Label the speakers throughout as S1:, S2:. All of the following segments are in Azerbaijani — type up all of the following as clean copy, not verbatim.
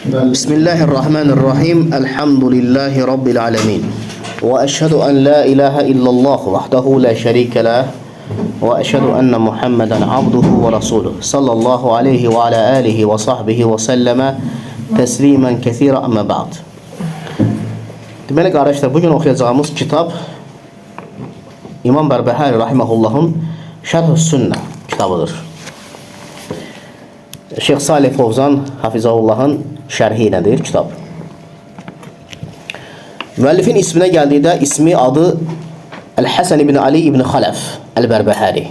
S1: Bismillahirrahmanirrahim. Elhamdülillahi Rabbil alemin. Ve eşhedü en la ilahe illallah vahdehu la şerike lah. Ve eşhedü enne Muhammeden abduhu ve rasuluhu. Sallallahu aleyhi ve ala alihi ve sahbihi ve selleme teslimen kethira amma ba'd. Deməli qardaşlar, bugün oxuyacağımız kitab İmam Bərbəhari rahimehullahın Şərh-ü Sünnə kitabıdır. Şeyh Salih Fovzan Hafizahullahın şərhi ilədir kitab. Müəllifin isminə gəldikdə ismi adı Əl-Həsən ibn Ali ibn Xaləf Əl-Bərbəhari.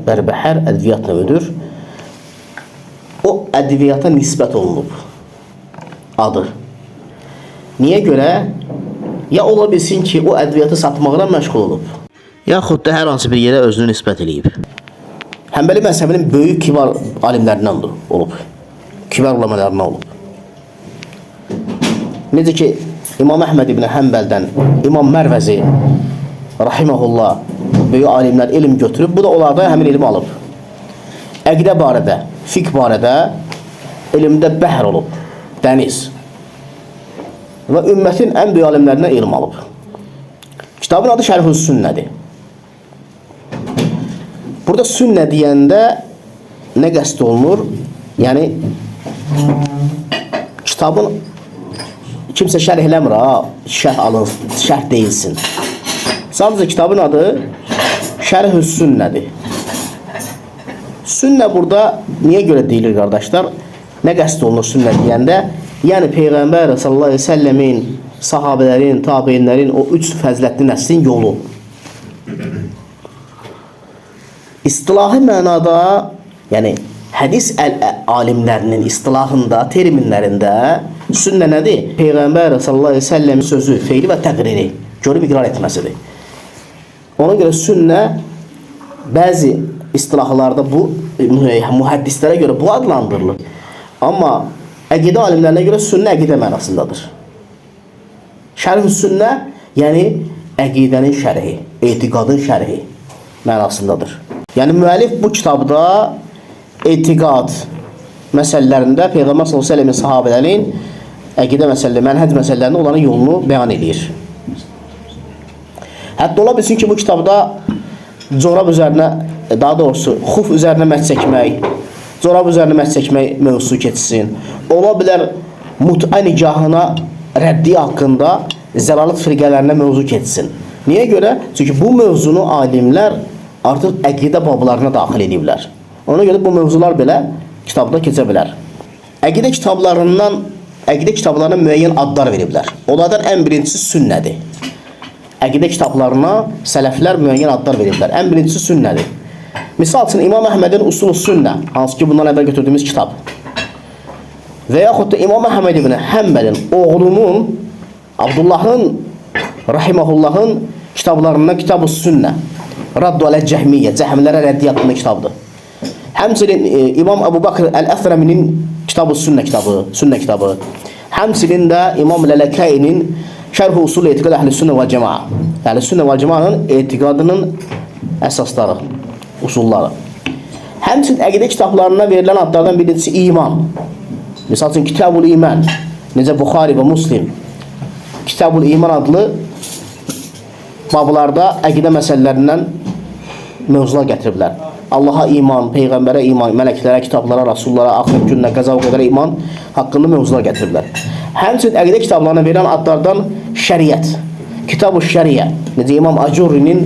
S1: Bərbəhər ədviyyat növüdür. O ədviyyata nisbət olunub adı. Niyə görə? Ya ola bilsin ki, o ədviyyatı satmaqla məşğul olub, yaxud da hər hansı bir yerə özünü nisbət eləyib. Həmbəli məzhəbinin böyük kibar alimlərindən olub. Kibar ulamalarından olub. Necə ki, İmam Əhməd ibn Həmbəldən İmam Mərvəzi rahimehullah böyük alimlər elm götürüb, bu da onlardan həmin elmi alıb. Əqidə barədə, fiqh barədə elmdə bəhr olub, dəniz. Və ümmətin ən böyük alimlərindən elm alıb. Kitabın adı Şərh-ü Sünnədir. Burada sünnə deyəndə nə qəsd olunur? Yəni kitabın kimsə şərh eləmir, şərh alın, şərh deyilsin. Sadəcə kitabın adı Şərh-ü Sünnədir. Sünnə burada niyə görə deyilir qardaşlar? Nə qəsd olunur sünnə deyəndə? Yəni Peyğəmbər sallallahu əleyhi və səlləmin, sahabələrin, tabeinlərin o üç fəzilətli nəslin yolu. İstilahi mənada, yəni hədis alimlərinin istilahında, terminlərində sünnə nədir? Peyğəmbər sallallahu əleyhi və səlləmin sözü, feili və təqriri, görüb iqrar etməsidir. Ona görə sünnə bəzi istilahlarda bu mühəddislərə görə bu adlandırılır. Amma əqidə alimlərinə görə sünnə əqidə mənasındadır. Şərh-ü Sünnə, yəni əqidənin şərhi, etiqadın şərhi mənasındadır. Yəni müəllif bu kitabda etiqad məsələlərində Peyğəmbər sallallahu əleyhi və səlləmin sahabələrin əqidə məsələləri, mənhəc məsələlərində onların yolunu bəyan edir. Hətta ola bilsin ki, bu kitabda corab üzərinə, daha doğrusu xuf üzərinə məhz çəkmək, corab üzərinə məhz çəkmək mövzusu keçsin. Ola bilər mut'a nikahına rəddi haqqında zəlalət firqələrinə mövzu keçsin. Niyə görə? Çünki bu mövzunu alimlər artıq əqidə bablarına daxil ediblər. Ona görə bu mövzular belə kitabda keçə bilər. Əqidə kitablarına müəyyən adlar veriblər. Onlardan ən birincisi sünnədir. Əqidə kitablarına sələflər müəyyən adlar veriblər. Ən birincisi sünnədir. Misal üçün İmam Əhmədin Usul-u Sünnə, hansı ki bundan əvvəl götürdüyümüz kitab. Və yaxud da İmam Əhməd ibn Həmbəlin oğlunun, Abdullahın rahimehullahın kitablarından Kitab-ı Sünnə, Raddu alə Cəhmiyyə, cəhmlərə rəddi haqqında kitabdır. Həmçinin İmam Əbu Bakr Əl-Əfrəminin Kitab-ı Sünnə kitabı. Həmçinin də İmam Lələkəyinin Şərh-ü Usul Etiqad Əhl-i Sünnə və Cəmaa. Əhl-i-Sünnə və Cəmaanın etiqadının əsasları, usulları. Həmçinin əqidə kitablarına verilən adlardan birincisi iman. Misal üçün Kitab-ül İman, necə Buxari və Muslim Kitab-ül İman adlı bablarda əqidə məsələlərindən mövzular gətiriblər. Allaha iman, Peyğəmbərə iman, mələklərə, kitablara, rasullara, axir gününə, qəza və qədərə iman haqqında mövzular gətiriblər. Həmçinin əqidə kitablarına verilən adlardan şəriət, Kitab-ı Şəriyə, necə İmam Acurrinin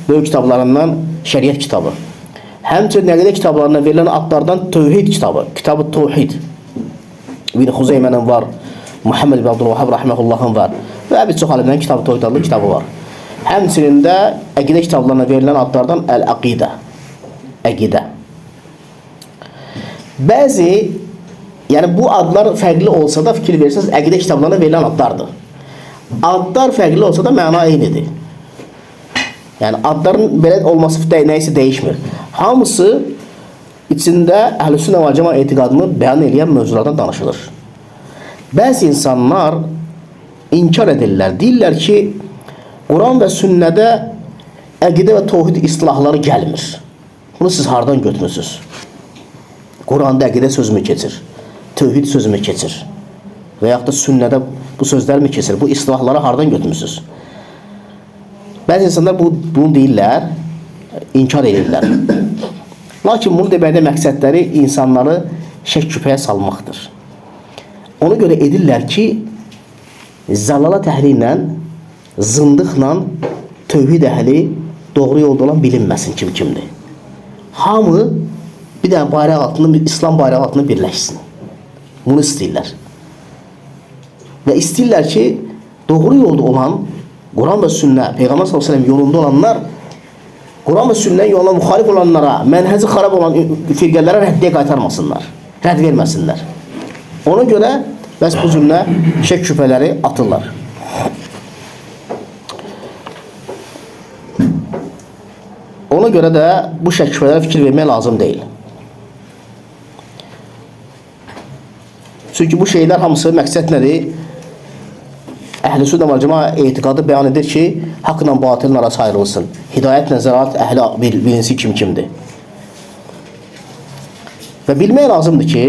S1: böyük kitablarından şəriət kitabı. Həmçinin əqidə kitablarına verilən adlardan tövhid kitabı, Kitab-ı Tövhid. İbn Xuzeymənin var, Muhammed ibn Abdülvahhab rahimehullahın var və bir çox alimlərin Kitab-ı Tövhid adlı kitabı var. Həmçinin də əqidə kitablarına verilən adlardan Əl-Əqidə, əqidə. Bəzi, yəni bu adlar fərqli olsa da fikir verirsiniz, əqidə kitablarına verilən adlardır. Adlar fərqli olsa da məna eynidir. Yəni adların belə olması nəysə dəyişmir. Hamısı içində Əhl-i-Sünnə və Cəmaa etiqadını bəyan edən mövzulardan danışılır. Bəzi insanlar inkar edirlər, deyirlər ki, Quran və sünnədə əqidə və tövhid istilahları gəlmir. Bunu siz hardan götürürsünüz? Quranda əqidə sözümü keçir, tövhid sözümü keçir. və yaxud da sünnədə bu sözlər mi keçir? Bu istilahları hardan götürmüsünüz? Bəzi insanlar bunu deyirlər, inkar edirlər. Lakin bunu deməkdə məqsədləri insanları şək-şübhəyə salmaqdır. Ona görə edirlər ki, zəlalat əhli ilə, zındıqla tövhid əhli doğru yolda olan bilinməsin kimdir. Hamı bir dənə bayraq altında, İslam bayrağı altında birləşsin. Bunu istəyirlər. Və istəyirlər ki, doğru yolda olan, Quran və sünnə, Peyğəmbər s.ə.v yolunda olanlar, Quran və sünnə yoluna müxalif olanlara, mənhəzi xarab olan firqələrə rəddiyə qaytarmasınlar, rədd verməsinlər. Ona görə bəs bu cümlə şək şübhələri atırlar. Ona görə də bu şək şübhələrə fikir vermək lazım deyil. Çünki bu şeylər hamısı məqsəd nədir? Əhl-i Sünnə vəl Cəmaə etiqadı bəyan edir ki, haqla batilin arası ayrılsın. Hidayətlə zəlalət əhli bilinsin kimdir. Və bilmək lazımdır ki,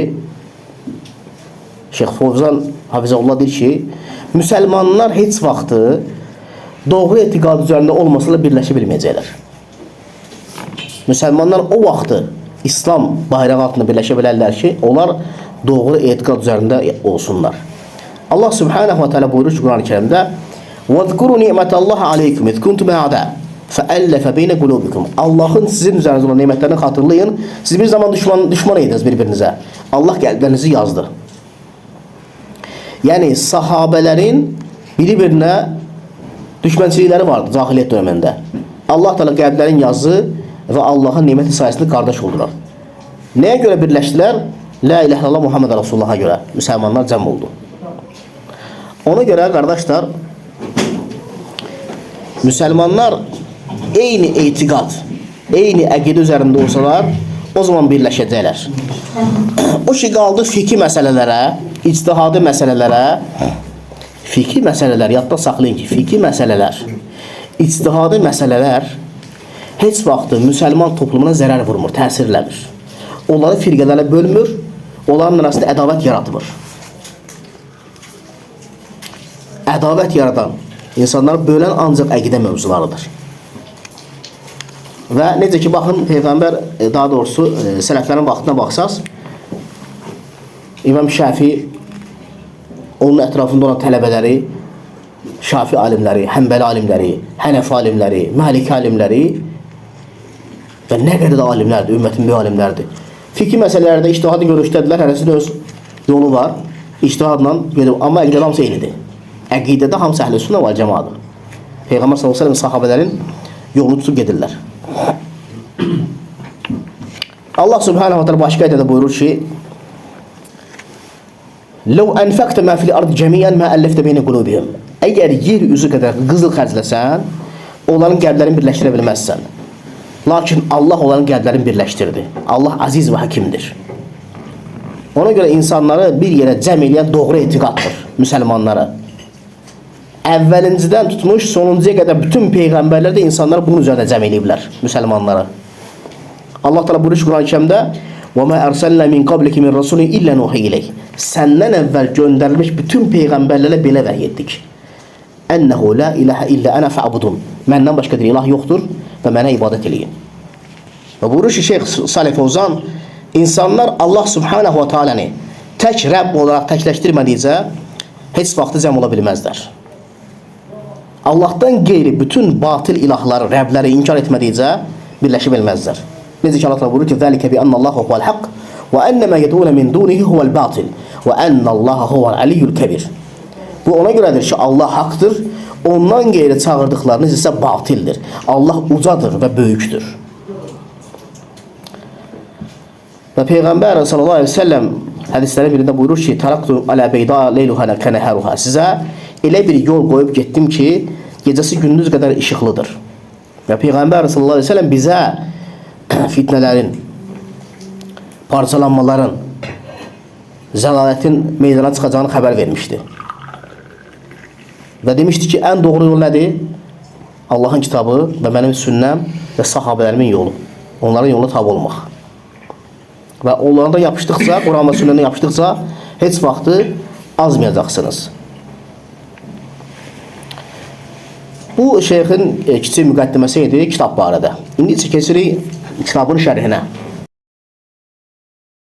S1: Şeyx Fovzan Hafizəullah deyir ki, müsəlmanlar heç vaxtı doğru etiqad üzərində olmasa da birləşə bilməyəcəklər. Müsəlmanlar o vaxtı İslam bayrağı altında birləşə bilərlər ki, onlar doğru etiqad üzərində olsunlar. Allah Subhanahu wa ta'ala buyurur ki, Quran-ı Kerimdə وَذْكُرُوا نِعْمَةَ اللّٰهَ عَلَيْكُمْ اِذْ كُنْتُمْ اَعْدَى فَأَلَّفَ بَيْنَ قُلُوبِكُمْ Allahın sizin üzərinizdə olan nimətlərini xatırlayın. Siz bir zaman düşman idiniz bir-birinizə. Allah qəlblərinizi yazdı. Yəni, sahabələrin bir-birinə düşmənçilikləri vardı cahiliyyət dövründə. Allah Teala qəlblərin yazdı və Allahın niməti sayəsində qardaş oldular. Nəyə görə birləşdilər? La ilahe illallah Muhammed Resulullah'a görə müsəlmanlar cəm oldu. Ona görə qardaşlar, müsəlmanlar eyni etiqad, eyni əqidə üzərində olsalar, o zaman birləşəcəklər. O ki qaldı fiqhi məsələlərə, ictihadi məsələlərə, fiqhi məsələlər, yadda saxlayın ki, fiqhi məsələlər, ictihadi məsələlər heç vaxtı müsəlman toplumuna zərər vurmur, təsirləmir. Onları firqələrə bölmür, onların arasında ədavət yaratmır. Ədavət yaradan, insanları bölən ancaq əqidə mövzularıdır. Və necə ki, baxın, Peyğəmbər, daha doğrusu, sələflərin vaxtına baxsaz, İmam Şafi, onun ətrafında olan tələbələri, Şafi alimləri, Həmbəli alimləri, Hənəfi alimləri, Maliki alimləri və nə qədər də alimlərdir, ümmətin böyük alimlərdir. Fikri məsələlərdə ictihadi görüşdədirlər, hərəsinin öz yolu var, ictihadla gedir, amma əqidə hamısı eynidir. Əqidədə hamısı Əhl-i Sünnə vəl Cəmaədir. Peyğəmbər s.ə.v sahabələrin yolunu tutub gedirlər. Allah Subhanahu wa ta'ala başqa ayədə buyurur ki, "Ləv ənfəqtə mə fil ardı cəmiyyən mə əlləftə beynə qulubihim." Əgər yer üzü qədər qızıl xərcləsən, onların qəlblərini birləşdirə bilməzsən. Lakin Allah onların qəlblərini birləşdirdi. Allah aziz və həkimdir. Ona görə insanları bir yerə cəm eləyən doğru etiqaddır, müsəlmanlara. Əvvəlincidən tutmuş, sonuncuya qədər bütün peyğəmbərlər də insanları bunun üzərində cəm eləyiblər, müsəlmanlara. Allah Teala buyurur Quran-ı Kərimdə: "Və mə ərsəlnə min qabliki min rasulin illə nuhi ileyh." Səndən əvvəl göndərilmiş bütün peyğəmbərlərə belə vəhy etdik. "Ənəhu la ilahə illə ənə fə'budun." Məndən başqa bir ilah yoxdur və mənə ibadət eləyin. Və buyurur ki, Şeyx Salih Fovzan, insanlar Allah Subhanahu wa Ta'ala'nı tək Rəbb olaraq təkləşdirmədikcə heç vaxtı cəm ola bilməzlər. Allah'tan qeyri bütün batil ilahları, Rəbləri inkar etmədikcə birləşə bilməzlər. Necə ki Allah Teala buyurur ki, "Zəlikə bi annallahu huvel haqq və enne ma yed'un min dunihi huvel batil və ennallaha huvel aliyyul kebir." Bu ona görədir ki, Allah haqdır, ondan qeyri çağırdıqlarınız isə batildir. Allah ucadır və böyükdür. Və Peyğəmbər sallallahu əleyhi və səlləm hədislərin birində buyurur ki, "Taraktu ala beyda leyluha kanaharuha." Sizə elə bir yol qoyub getdim ki, gecəsi gündüz qədər işıqlıdır. Və Peyğəmbər sallallahu əleyhi və səlləm bizə fitnələrin, parçalanmaların, zəlalətin meydana çıxacağını xəbər vermişdi. Və demişdi ki, ən doğru yol nədir? Allahın kitabı və mənim sünnəm və sahabələrimin yolu. Onların yoluna tabi olmaq. Və onlardan yapışdıqca, Quran və sünnədən yapışdıqca heç vaxtı azmayacaqsınız. Bu şeyxin kiçik müqəddiməsi idi kitab barədə. İndi isə keçirik kitabın şərhinə.